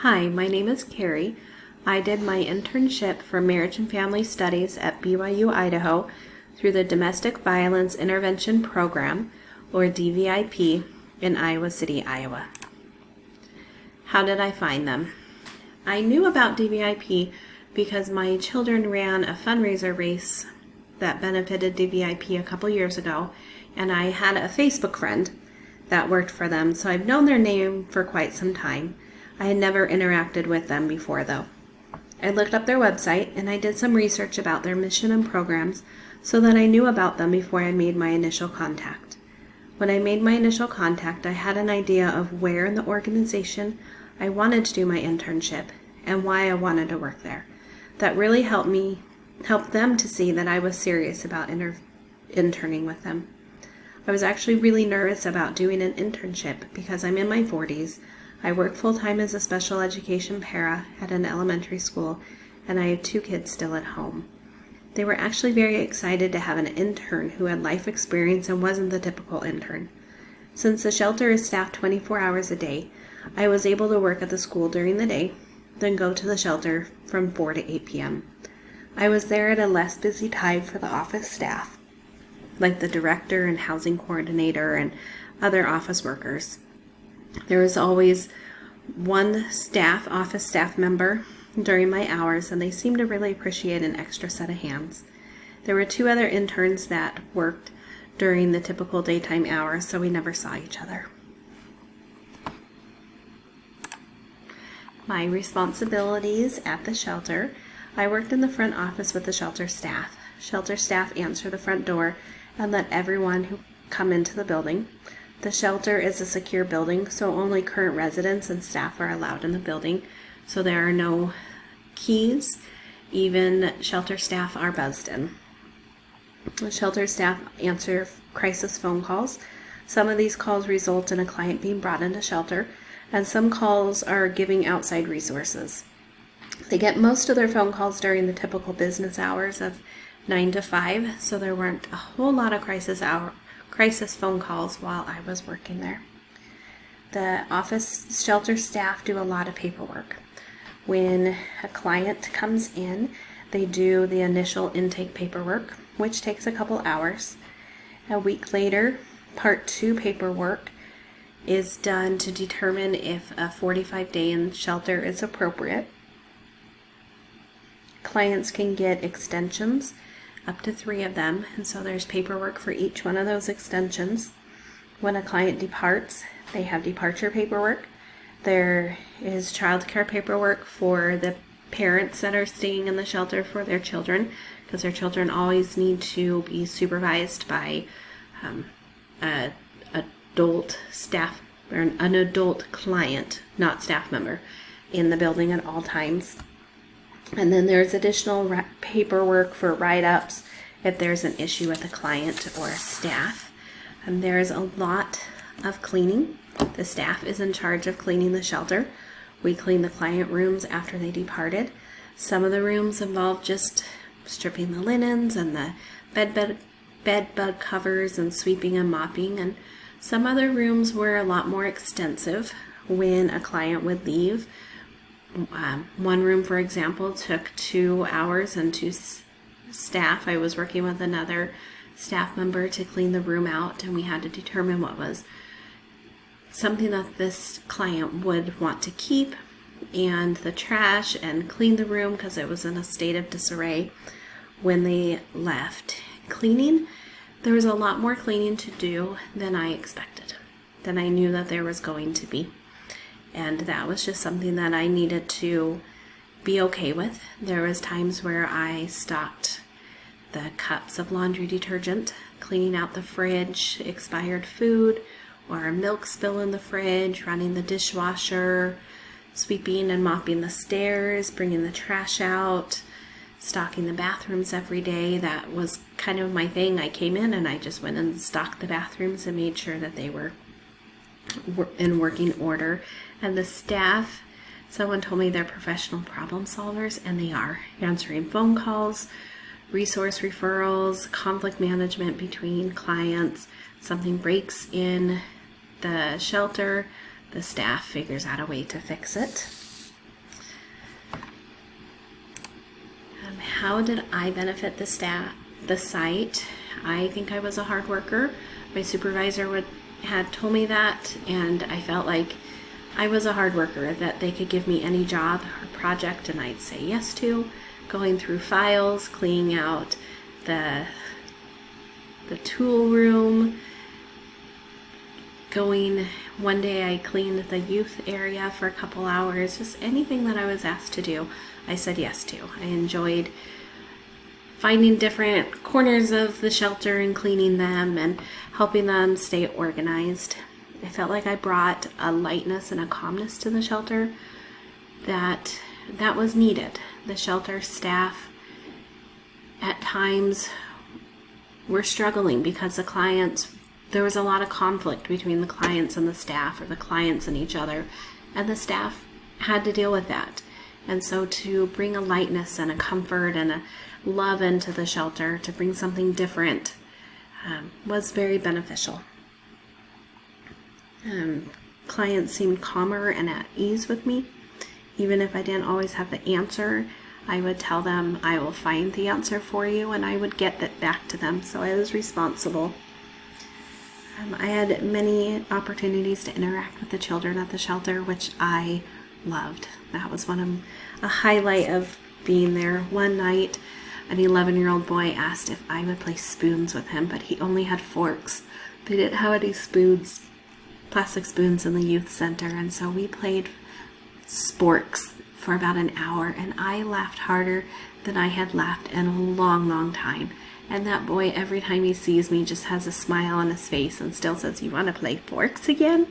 Hi, my name is Carrie. I did my internship for Marriage and Family Studies at BYU, Idaho through the Domestic Violence Intervention Program, or DVIP, in Iowa City, Iowa. How did I find them? I knew about DVIP because my children ran a fundraiser race that benefited DVIP a couple years ago, and I had a Facebook friend that worked for them, so I've known their name for quite some time. I had never interacted with them before, though. I looked up their website and I did some research about their mission and programs so that I knew about them before I made my initial contact. When I made my initial contact, I had an idea of where in the organization I wanted to do my internship and why I wanted to work there. That really helped them to see that I was serious about interning with them. I was actually really nervous about doing an internship because I'm in my 40s. I work full-time as a special education para at an elementary school, and I have 2 kids still at home. They were actually very excited to have an intern who had life experience and wasn't the typical intern. Since the shelter is staffed 24 hours a day, I was able to work at the school during the day, then go to the shelter from 4 to 8 p.m. I was there at a less busy time for the office staff, like the director and housing coordinator and other office workers. There was always one office staff member during my hours, and they seemed to really appreciate an extra set of hands. There were 2 other interns that worked during the typical daytime hours, so we never saw each other. My responsibilities at the shelter: I worked in the front office with the shelter staff. Shelter staff answer the front door and let everyone who come into the building. The shelter is a secure building, so only current residents and staff are allowed in the building, so there are no keys. Even shelter staff are buzzed in. The shelter staff answer crisis phone calls. Some of these calls result in a client being brought into shelter, and some calls are giving outside resources. They get most of their phone calls during the typical business hours of 9 to 5, so there weren't a whole lot of crisis phone calls while I was working there. The office shelter staff do a lot of paperwork. When a client comes in, they do the initial intake paperwork, which takes a couple hours. A week later, part 2 paperwork is done to determine if a 45-day in shelter is appropriate. Clients can get extensions, up to 3 of them, and so there's paperwork for each one of those extensions. When a client departs, they have departure paperwork. There is child care paperwork for the parents that are staying in the shelter for their children, because their children always need to be supervised by an adult staff or an adult client, not staff member, in the building at all times. And then there's additional paperwork for write-ups if there's an issue with a client or a staff. And there's a lot of cleaning. The staff is in charge of cleaning the shelter. We clean the client rooms after they departed. Some of the rooms involve just stripping the linens and the bed bug covers and sweeping and mopping. And some other rooms were a lot more extensive when a client would leave. One room, for example, took 2 hours and 2 staff. I was working with another staff member to clean the room out, and we had to determine what was something that this client would want to keep, and the trash, and clean the room because it was in a state of disarray when they left. Cleaning, there was a lot more cleaning to do than I expected, than I knew that there was going to be. And that was just something that I needed to be okay with. There was times where I stocked the cups of laundry detergent, cleaning out the fridge, expired food, or a milk spill in the fridge, running the dishwasher, sweeping and mopping the stairs, bringing the trash out, stocking the bathrooms every day. That was kind of my thing. I came in and I just went and stocked the bathrooms and made sure that they were in working order. And the staff, someone told me they're professional problem solvers, and they are. Answering phone calls, resource referrals, conflict management between clients. Something breaks in the shelter, the staff figures out a way to fix it. How did I benefit the site? I think I was a hard worker. My supervisor had told me that, and I felt like I was a hard worker, that they could give me any job or project and I'd say yes to. Going through files, cleaning out the tool room. One day I cleaned the youth area for a couple hours. Just anything that I was asked to do, I said yes to. I enjoyed finding different corners of the shelter and cleaning them and helping them stay organized. I felt like I brought a lightness and a calmness to the shelter that was needed. The shelter staff at times were struggling because there was a lot of conflict between the clients and the staff, or the clients and each other, and the staff had to deal with that. And so to bring a lightness and a comfort and a love into the shelter, to bring something different, was very beneficial. Clients seemed calmer and at ease with me. Even if I didn't always have the answer, I would tell them, I will find the answer for you, and I would get that back to them. So I was responsible. I had many opportunities to interact with the children at the shelter, which I loved. That was a highlight of being there. One night, an 11-year-old boy asked if I would play spoons with him, but he only had forks. They didn't have any spoons, plastic spoons in the youth center, and so we played sporks for about an hour, and I laughed harder than I had laughed in a long, long time. And that boy, every time he sees me, just has a smile on his face and still says, "You want to play forks again?"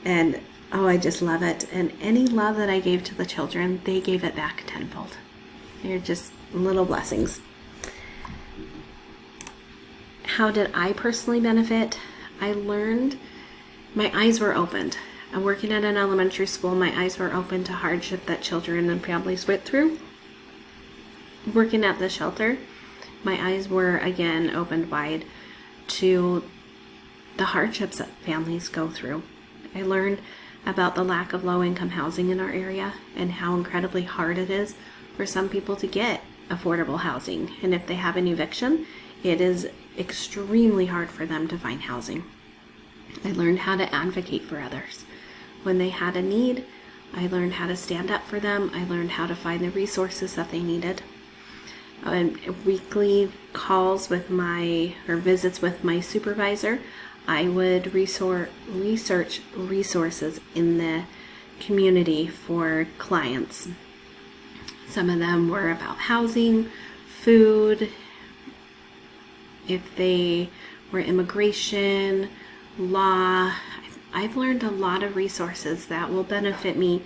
And I just love it. And any love that I gave to the children, they gave it back tenfold. They're just little blessings. How did I personally benefit? I learned, my eyes were opened. I'm working at an elementary school. My eyes were open to hardship that children and families went through. Working at the shelter, my eyes were again opened wide to the hardships that families go through. I learned about the lack of low-income housing in our area and how incredibly hard it is for some people to get affordable housing. And if they have an eviction, it is extremely hard for them to find housing. I learned how to advocate for others. When they had a need, I learned how to stand up for them. I learned how to find the resources that they needed. Weekly calls visits with my supervisor, I would research resources in the community for clients. Some of them were about housing, food, if they were immigration, law. I've learned a lot of resources that will benefit me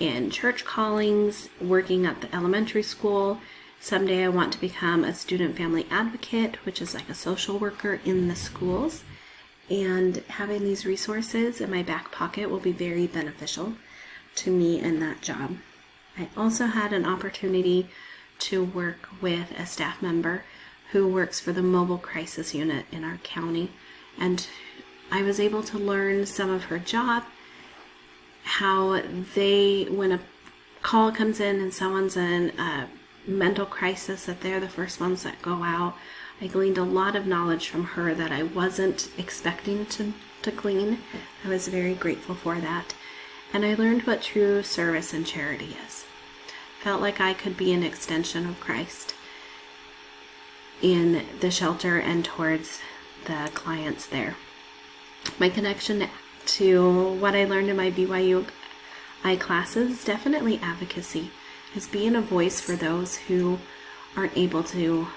in church callings, working at the elementary school. Someday I want to become a student family advocate, which is like a social worker in the schools. And having these resources in my back pocket will be very beneficial to me in that job. I also had an opportunity to work with a staff member who works for the mobile crisis unit in our county. And I was able to learn some of her job, how when a call comes in and someone's in a mental crisis, that they're the first ones that go out. I gleaned a lot of knowledge from her that I wasn't expecting to glean. I was very grateful for that. And I learned what true service and charity is. Felt like I could be an extension of Christ in the shelter and towards the clients there. My connection to what I learned in my BYU classes, definitely advocacy, is being a voice for those who aren't able to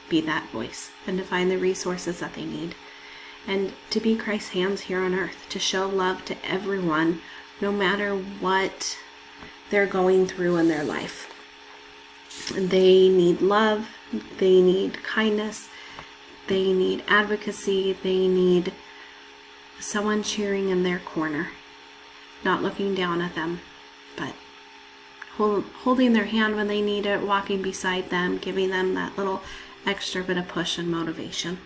be that voice and to find the resources that they need. And to be Christ's hands here on earth, to show love to everyone, no matter what they're going through in their life. They need love, they need kindness, they need advocacy, they need someone cheering in their corner, not looking down at them, but holding their hand when they need it, walking beside them, giving them that little extra bit of push and motivation.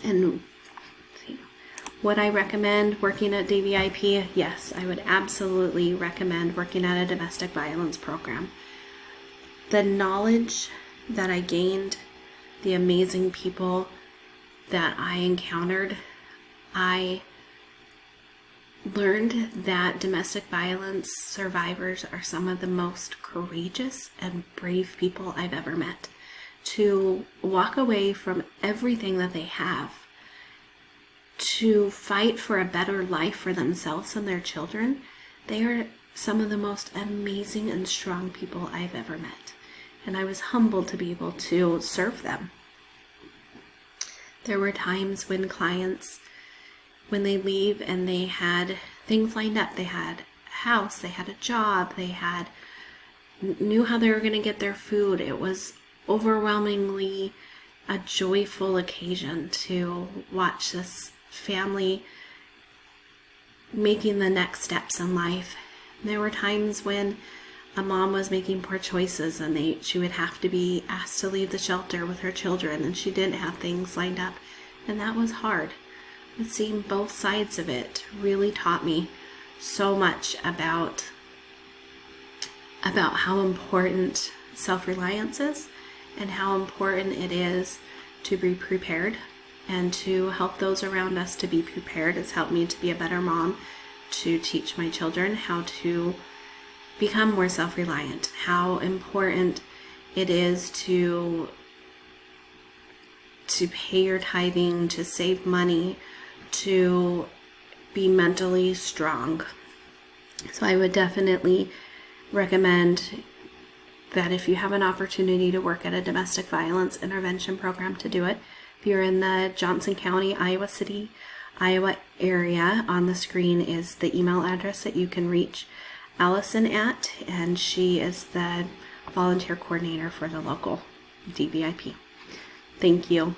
And would I recommend working at DVIP? Yes, I would absolutely recommend working at a domestic violence program. the knowledge that I gained, the amazing people that I encountered, I learned that domestic violence survivors are some of the most courageous and brave people I've ever met. To walk away from everything that they have, to fight for a better life for themselves and their children, they are some of the most amazing and strong people I've ever met. And I was humbled to be able to serve them. There were times when clients, when they leave and they had things lined up, they had a house, they had a job, they knew how they were going to get their food. It was overwhelmingly a joyful occasion to watch this family making the next steps in life. There were times when a mom was making poor choices and she would have to be asked to leave the shelter with her children, and she didn't have things lined up, and that was hard. But seeing both sides of it really taught me so much about how important self-reliance is, and how important it is to be prepared and to help those around us to be prepared. It's helped me to be a better mom, to teach my children how to become more self-reliant, how important it is to pay your tithing, to save money, to be mentally strong. So I would definitely recommend that if you have an opportunity to work at a domestic violence intervention program, to do it. If you're in the Johnson County, Iowa City, Iowa area, on the screen is the email address that you can reach Allison at, and she is the volunteer coordinator for the local DVIP. Thank you.